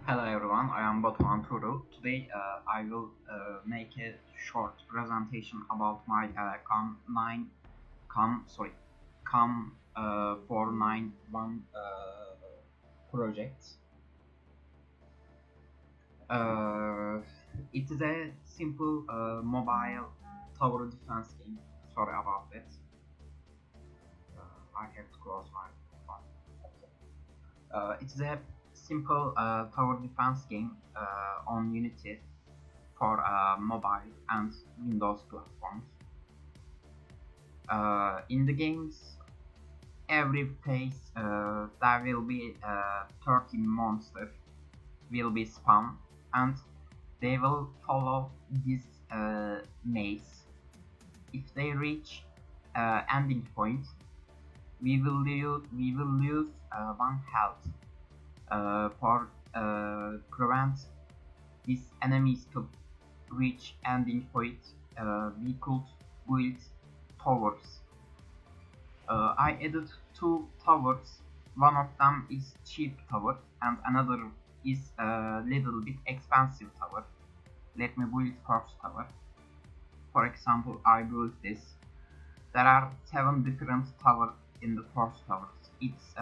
Hello everyone, I am Batuhan Turu. Today I will make a short presentation about my Come491 project. Uh, it is a simple mobile tower defense game. Sorry about that. I have to close my phone. It is a simple tower defense game on Unity for mobile and Windows platforms. In the games, every phase there will be 30 monsters will be spawned, and they will follow this maze. If they reach ending point, we will lose one health. For prevent these enemies to reach ending point, we could build towers. I added two towers. One of them is cheap tower and another is a little bit expensive tower. Let me build first tower. For example, I built this. There are 7 different towers in the first tower. It's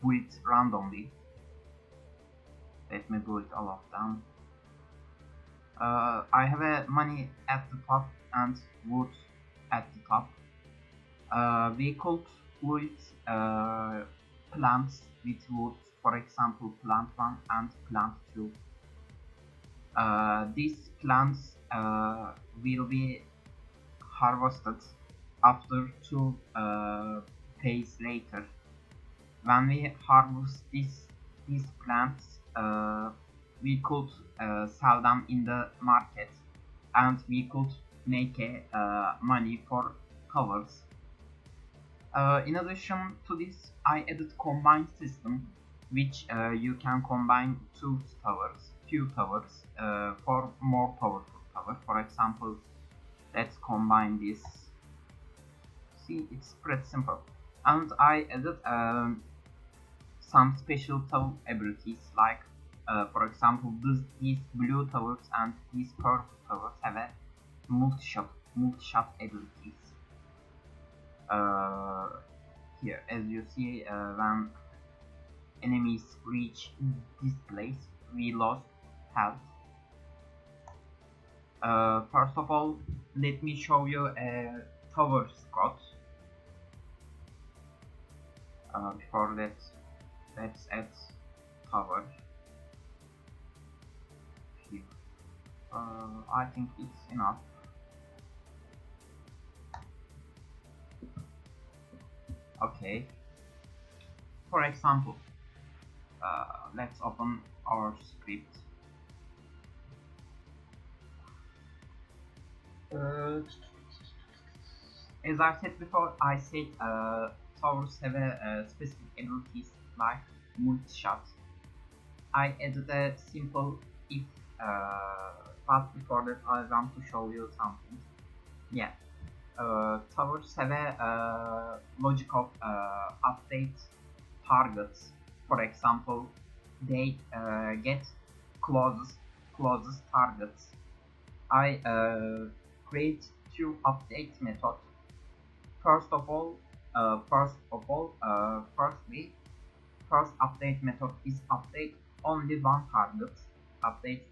built randomly. Let me build all of them. I have money at the top and wood at the top. We could build plants with wood, for example plant 1 and plant 2. These plants will be harvested after 2 days later. When we harvest these plants, we could sell them in the market and we could make money for towers. In addition to this, I added combined system, which you can combine few towers for more powerful tower. For example, let's combine this. See, it's pretty simple. And I added some special tower abilities, like for example, these blue towers and these purple towers have a multi-shot abilities. Here, as you see, when enemies reach this place, we lost health. First of all, let me show you a tower squad. Before that, let's add tower here. I think it's enough. Okay. For example, let's open our script. As I said before, I said towers have a specific abilities like multi-shot. I added a simple if, but before that I want to show you something. Yeah, towers have a logic of update targets. For example, they get closest targets. I create 2 update methods. Firstly, first update method is update only one target. Update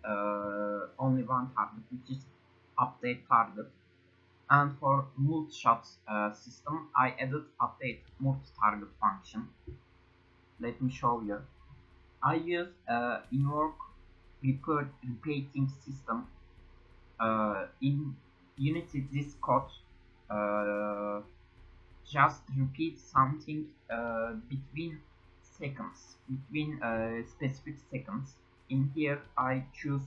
only one target, which is update target. And for multi-shot system, I added update multi-target function. Let me show you. I use invoke repeating system. In Unity, this code just repeat something between specific seconds. In here I choose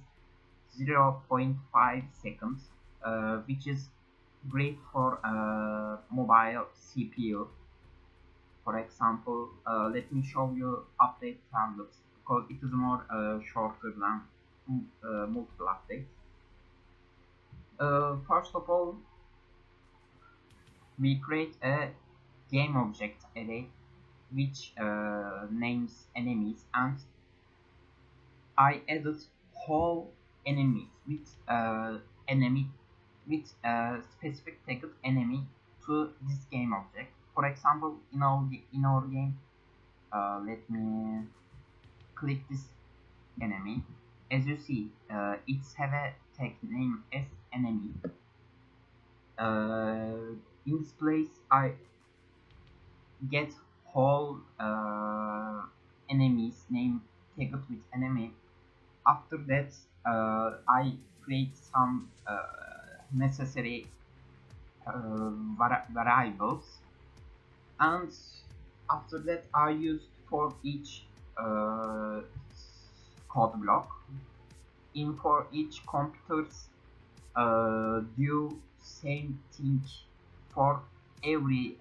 0.5 seconds, which is great for mobile CPU. For example, let me show you update targets because it is more shorter than multiple updates. First of all, we create a game object array which names enemies, and I added whole enemies with enemy with specific tagged enemy to this game object. For example, in our game, let me click this enemy. As you see, it's have a tag name as enemy. In this place, I get whole enemies name tagged with enemy. After that, I create some necessary variables, and after that I used for each code block. In for each computers do same thing for every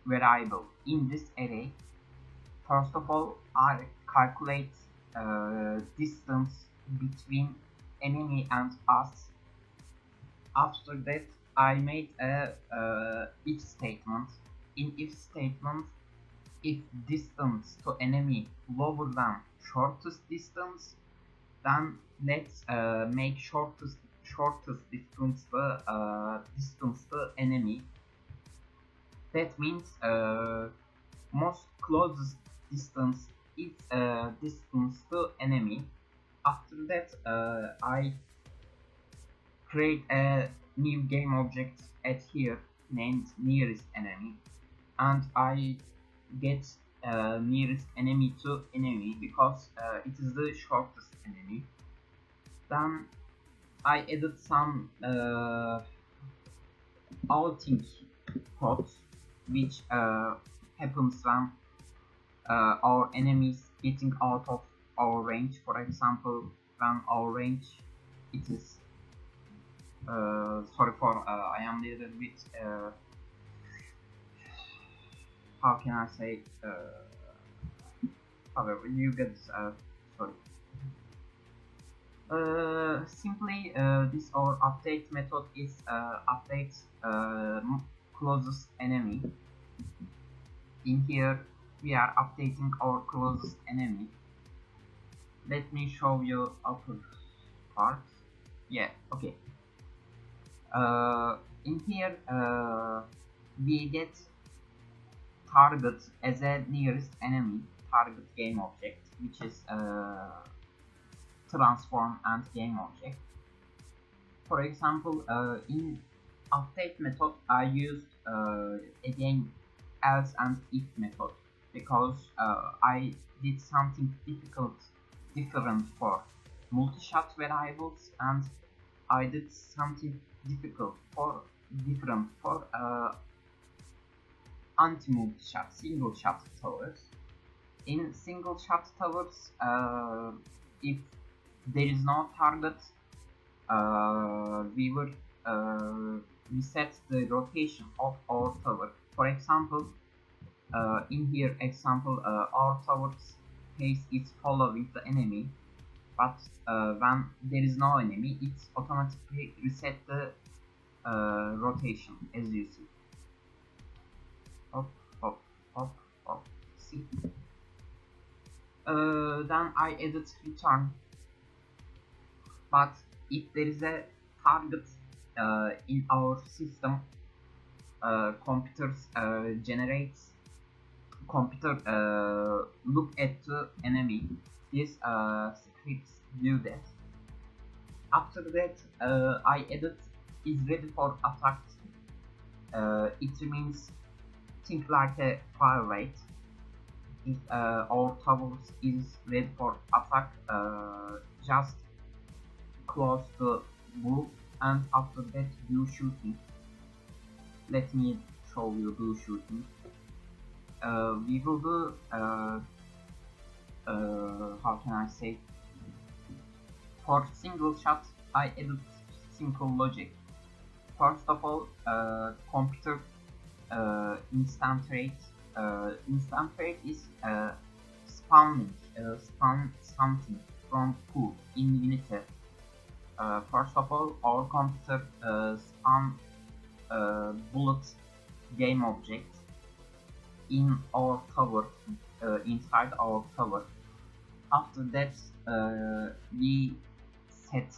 variable in this array. First of all, I calculate distance between enemy and us. After that, I made a if statement. In if statement, if distance to enemy lower than shortest distance, then let's make shortest distance to enemy. That means most closest distance is distance to enemy. After that, I create a new game object at here named nearest enemy, and I get nearest enemy to enemy because it is the shortest enemy. Then I added some outing codes which happens when our enemies getting out of our range. For example, when our range it is sorry for I am a little bit how can I say however you get sorry simply this our update method is update closest enemy. In here we are updating our closest enemy. Let me show you upper part. Yeah, okay. In here we get target as a nearest enemy target game object, which is transform and game object. For example, in update method I used again else and if method because I did something different for multi-shot variables, and I did something different for anti-multi-shot single shot towers. In single shot towers, if there is no target, we will reset the rotation of our tower. For example, in here example, our tower's pace is following the enemy, but when there is no enemy, it automatically reset the rotation, as you see. Hop, hop, hop, hop. See. Then I added return. But if there is a target in our system, computer look at the enemy. These scripts do that. After that, I added is ready for attack. It means think like a fire rate. If our tower is ready for attack, just close the blue, and after that do shooting. Let me show you do shooting. We will do how can I say, for single shot I added simple logic. First of all, computer instant rate is spawn something from pool in Unity. First of all, our computer spawn bullet game object in our tower, inside our tower. After that, we set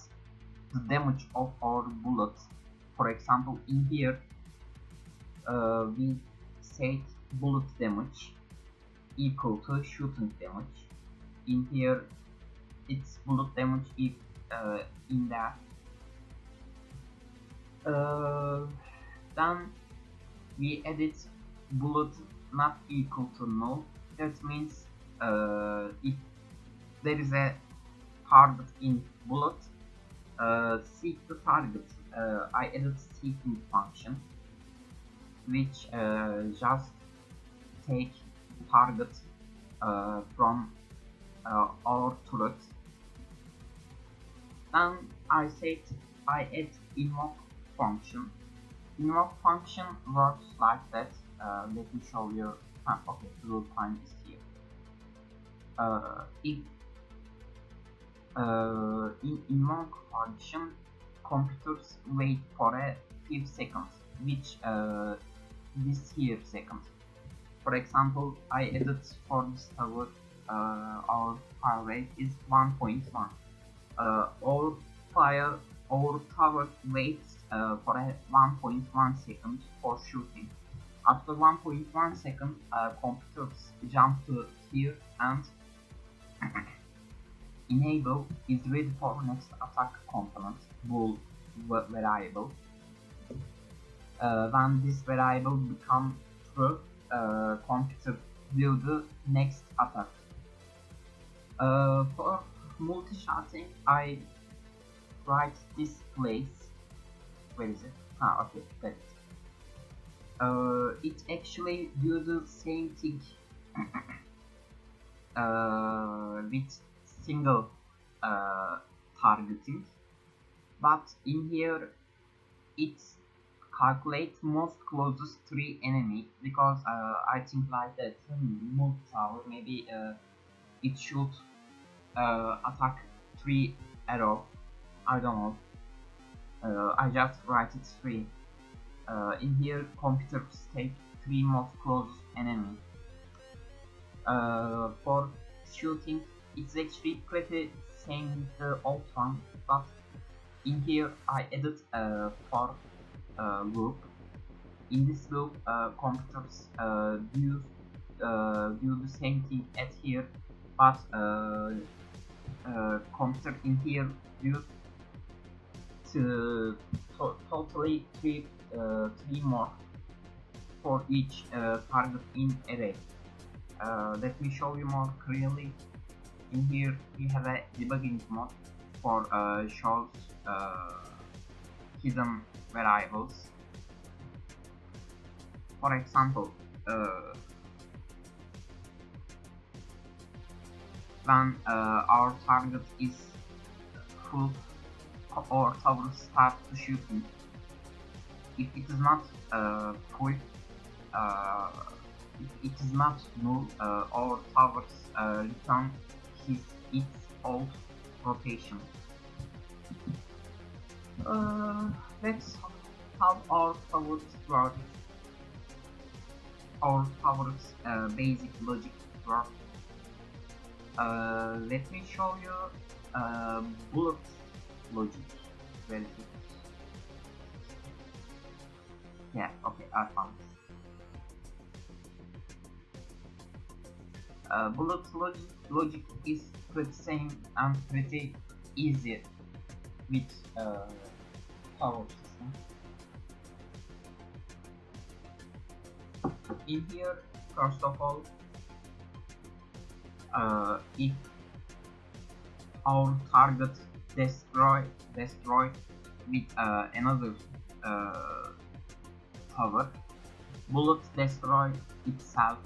the damage of our bullet. For example, in here we set bullet damage equal to shooting damage. In here it's bullet damage if in that. Then we edit bullet not equal to null. That means if there is a target in bullet, seek the target. I added seeking function, which just take target from our turret. Then I add invoke function. Invoke function works like that. Let me show you. Okay, rule time is here. If in invoke function, computers wait for a few seconds, which this here seconds. For example, I added for this tower our fire rate is 1.1. Our tower waits for a 1.1 second for shooting. After 1.1 second, computers jump to here and enable is ready for next attack component bool variable. When this variable becomes true, computer do the next attack. For multi-shotting, I write this place. Where is it? Okay, that. It actually do the same thing with single targeting, but in here it calculates most closest 3 enemy, because I think like that multi-tower maybe it should attack 3 arrow. I don't know. I just write it 3. In here computers take 3 most closest enemy. For shooting it's actually pretty same with the old one, but in here I added for loop. In this loop computers do the same thing as here, but computer in here use totally 3 more for each target in array. Let me show you more clearly. In here we have a debugging mode for shows hidden variables. For example, when our target is full or tower starts to shooting, if it is not full, if it is not null, our towers return its old rotation. That's how our towers work. Our towers basic logic work. Let me show you bullet logic. Where is it? Yeah, okay, I found it. Bullet logic is pretty same and pretty easy with power system. In here, first of all, if our target destroyed with another tower, bullet destroy itself.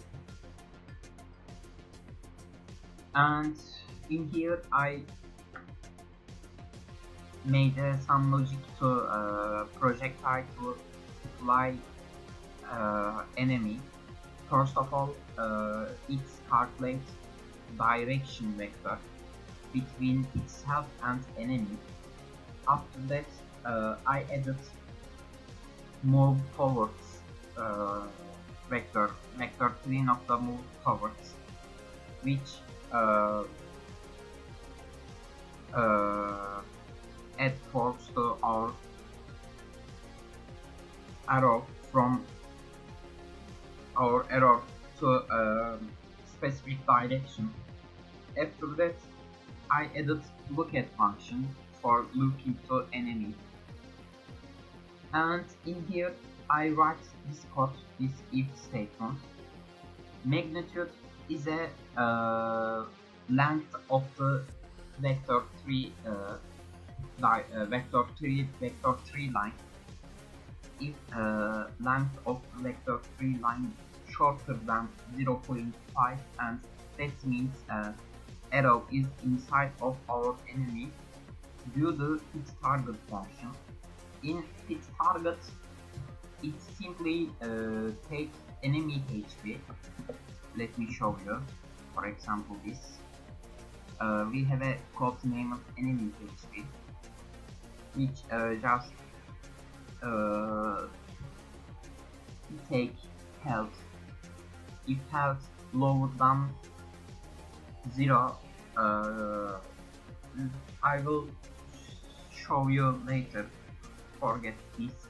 And in here I made some logic to projectile to fly enemy. First of all, it calculates direction vector between itself and enemy. After that, I added move forwards vector 3 of the move forwards, which add force to our arrow from our arrow to a specific direction. After that, I added look at function for looking to enemy, and in here I write this code, this if statement. Magnitude is a length of the vector 3 vector 3 line. If length of vector 3 line shorter than 0.5, and that means arrow is inside of our enemy, do the hit target function. In hit target, it simply takes enemy HP. Let me show you. For example, this we have a code named enemy HP, which just take health. If health lower than 0, I will show you later. Forget this.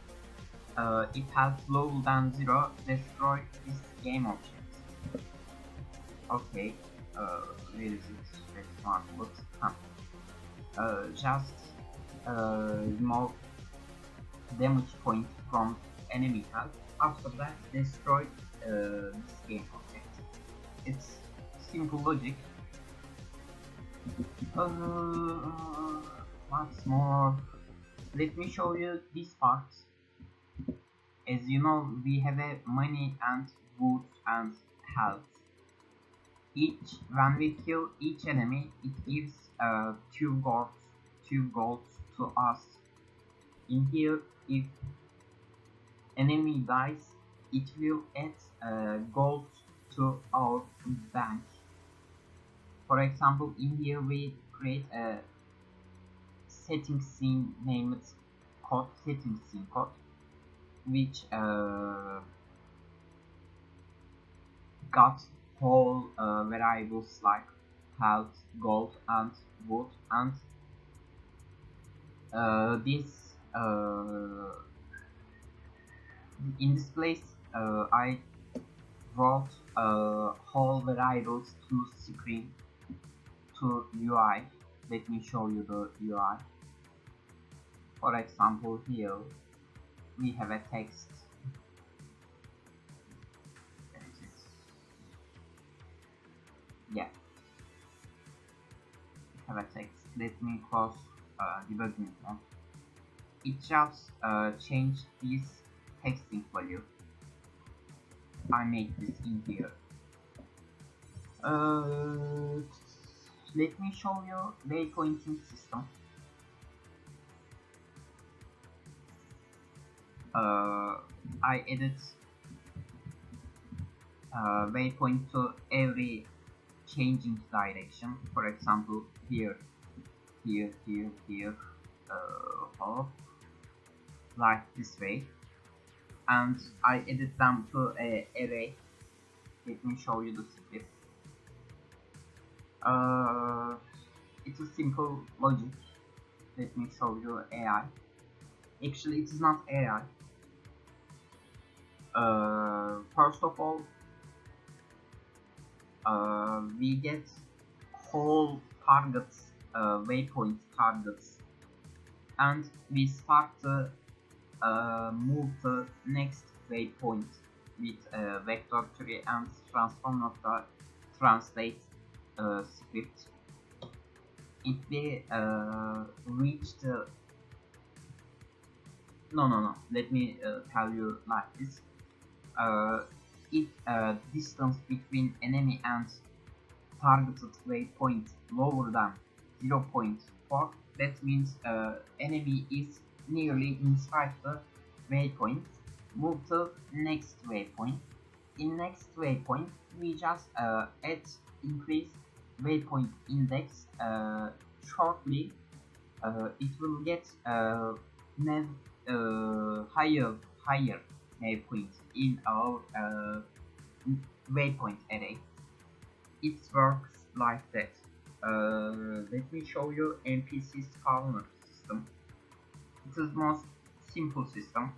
If health lower than 0, destroy this game object. Okay, where is it? That's one. Let's come. Just remove damage point from enemy health. After that, destroy this game object. It's simple logic. What's more? Let me show you this part. As you know, we have a money and wood and health. When we kill each enemy, it gives 2 gold to us. In here, if enemy dies, it will add gold to our bank. For example, in here we create a setting scene named code, setting scene code, which got whole variables like health, gold, and wood, and this in this place I wrote whole variables to screen to UI. Let me show you the UI. For example, here we have a text. Where is it? Yeah, we have a text. Let me close debugging mode. It just changed this texting value. I make this in here. Let me show you waypointing system. I added waypoint to every changing direction. For example, here, like this way, and I added them to an array. Let me show you the script. It's a simple logic. Let me show you AI. Actually, it is not AI. First of all, we get whole targets, waypoint targets, and we start to move to next waypoint with vector 3 and transform of the translate script. If we reach the no, let me tell you like this. If distance between enemy and targeted waypoint lower than 0.4, that means enemy is nearly inside the waypoint. Move to next waypoint. In next waypoint, we just add increase waypoint index. Shortly, it will get higher waypoint in our waypoint array. It works like that. Let let me show you NPC spawner system. It is most simple system.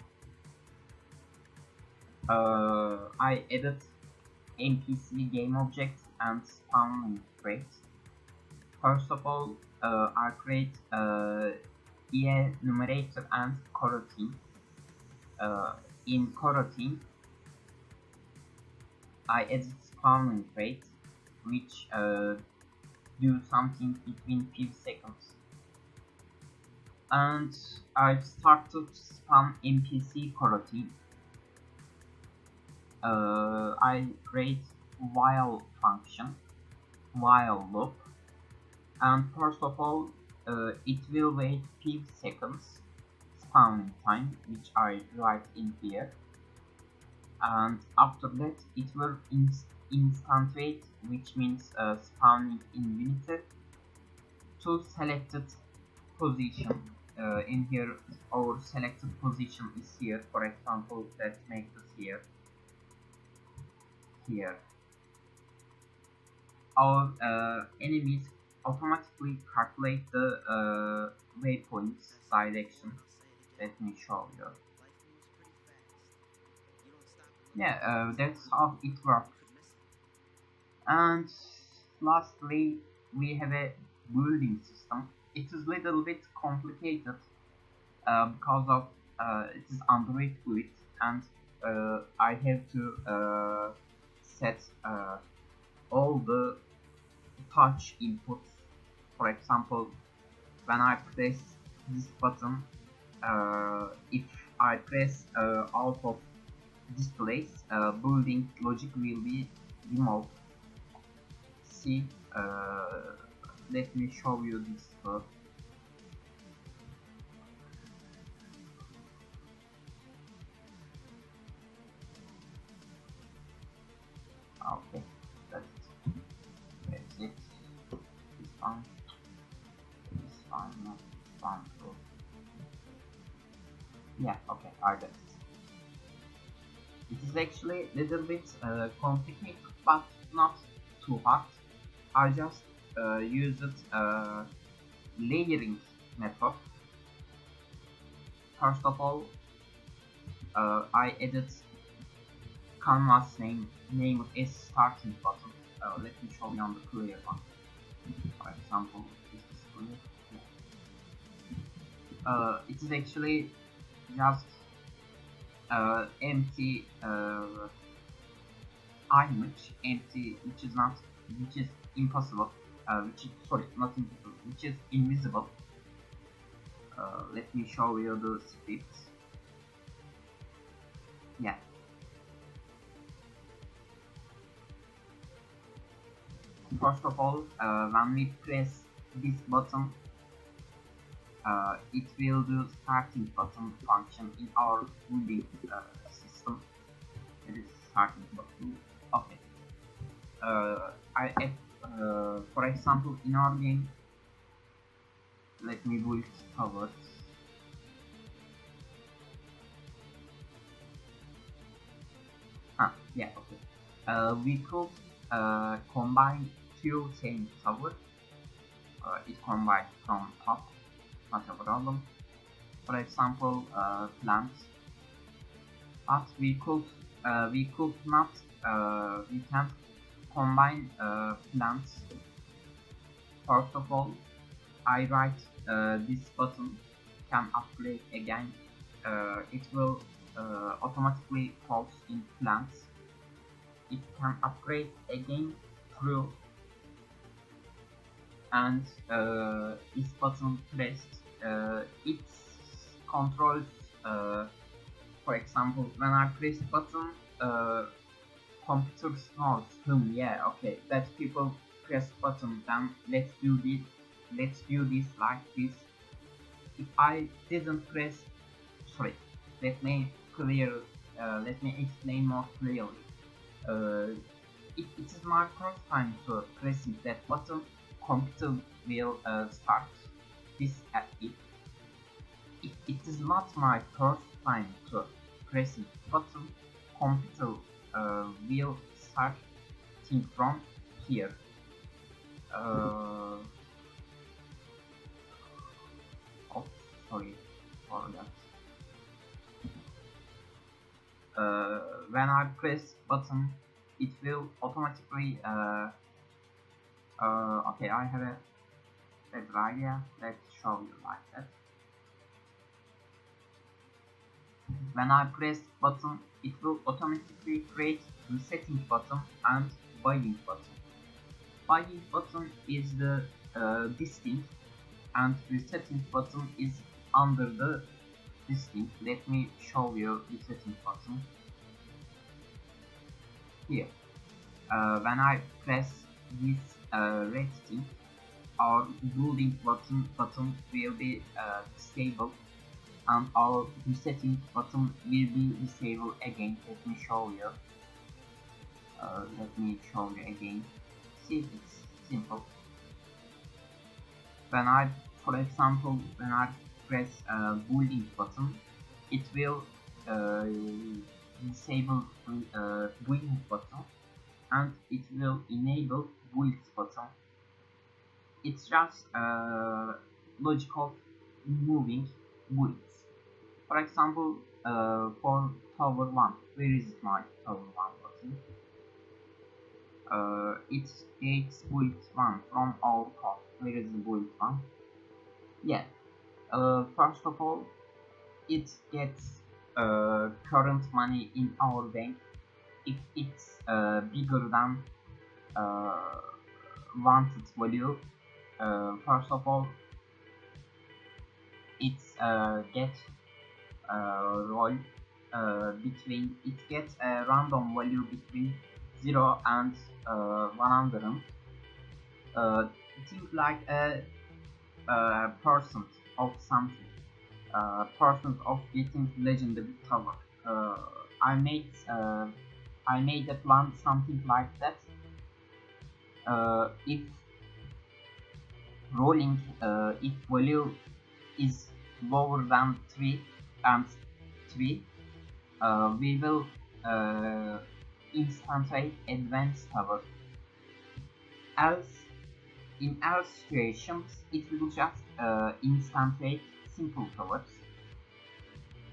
I added NPC game object and spawning crate. First of all, I create EA numerator and coroutine. In coroutine, I added spawning crate, which do something between few seconds. And I started to spawn NPC coroutine. I create while function, while loop, and first of all, it will wait few seconds spawning time, which I write in here, and after that it will instant wait, which means spawning in unity to selected position. In here, our selected position is here. For example, let's make this here. Our enemies automatically calculate the waypoints direction. Let me show you. Yeah, that's how it works. And lastly, we have a building system. It is a little bit complicated because of it is Android build, and I have to set all the touch inputs. For example, when I press this button, if I press out of this place, building logic will be removed. See, let me show you this first. Okay, that's it. This one, not this one. So, yeah, okay, I got it. It is actually a little bit complicated, but not too hard. I just used layering method. First of all, I added canvas name as starting button. Let me show you on the clear one. For example, this is clear. It is actually just empty image, which is impossible, which is not impossible, which is invisible. Let me show you the scripts. Yeah. First of all, when we press this button, it will do starting button function in our building system. It is starting button. Okay. I add, for example, in our game, let me build towers. Yeah, okay. We could combine two same towers. It combines from top, not a problem. For example, plants. But we can't combine plants. First of all, I write this button can upgrade again. It will automatically pulse in plants. It can upgrade again through, and this button pressed, it controls. For example, when I press button, computer knows yeah, okay, that people press button, then let's do this like this. If I didn't press, sorry, let me explain more clearly. It is my first time to pressing that button, computer will start this at it. If it is not my first time to pressing button, computer will start from here. when I press button, it will automatically okay, I have a better idea. Let's show you like that. When I press button, it will automatically create resetting button and buying button. Buying button is the distinct, and resetting button is under the distinct. Let me show you resetting button here. When I press this red thing, our building button will be disabled, and our resetting button will be disabled again. Let me show you. Again. See, it's simple. When I, for example, when I press building button, it will disable building button, and it will enable build button. It's just logic of moving builds. For example, for tower 1, where is my tower 1 button? It's build 1 from our code. Where is the build 1? Yeah. First of all, it gets current money in our bank if it's bigger than wanted value. First of all, it's gets roll between, it gets a random value between 0 and 100. Think like a percent of something, percent of getting legendary tower. I made a plan something like that. If rolling, if value is lower than 3 and 3, we will instantiate advanced tower. In else situations, it will just instantiate simple towers.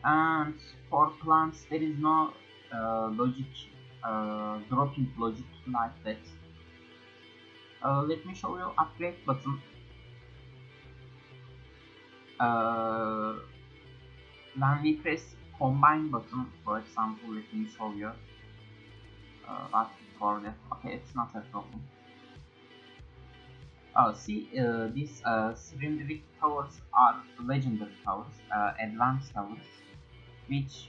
And for plants, there is no logic, dropping logic like that. Let me show you upgrade button. When we press combine button, for example, let me show you. But for that, okay, it's not a problem. See, these cylindric towers are legendary towers, advanced towers, which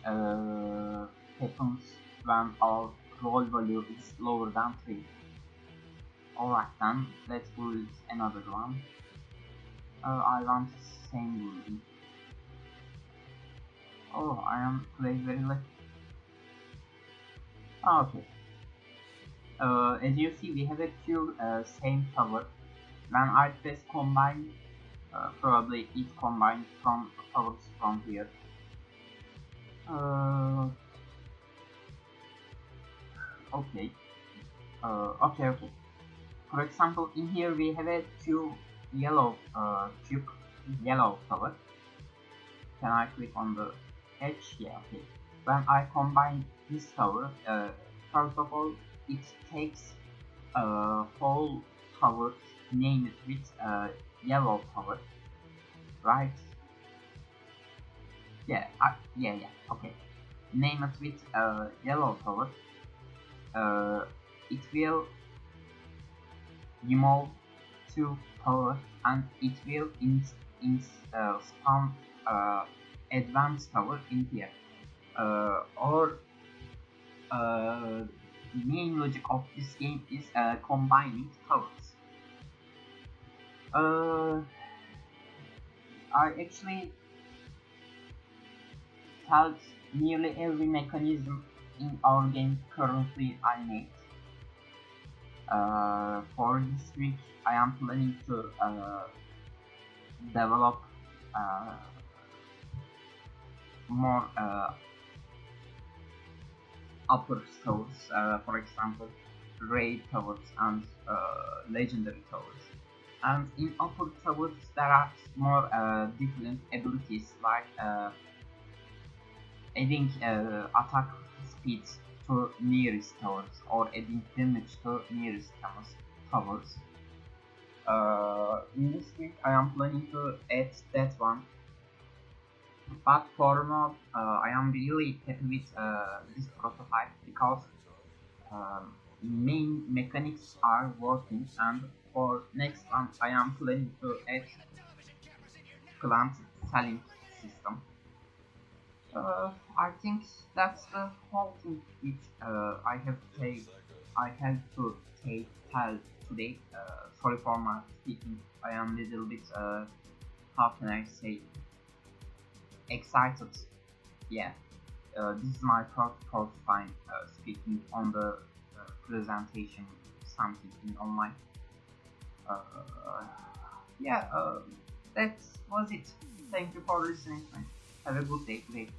happens when our roll value is lower than 3. Alright then, let's build another one. I want the same building. Oh, I am playing very late. Okay. As you see, we have a few same tower. When I press combine, probably it combined from towers from here. Okay. Okay. For example, in here we have a few yellow yellow tower. Can I click on the edge? Yeah, okay. When I combine this tower, first of all, it takes whole tower, name it with yellow tower, right? Yeah, okay. Name it with yellow tower. It will remove 2 tower, and it will spawn advanced tower in here. Or main logic of this game is combining towers. I actually felt nearly every mechanism in our game currently I made. For this week, I am planning to develop more upper towers, for example, raid towers and legendary towers. And in upper towers, there are more different abilities like adding attack speed to nearest towers or adding damage to nearest towers. In this week I am planning to add that one, but for now I am really happy with this prototype because main mechanics are working, and for next one I am planning to add plant selling system. I think that's the whole thing which I have to tell today. Sorry for my speaking. I am a little bit how can I say, excited. Yeah. This is my first time speaking on the presentation something in online. Uh, yeah. That was it. Thank you for listening. Have a good day today.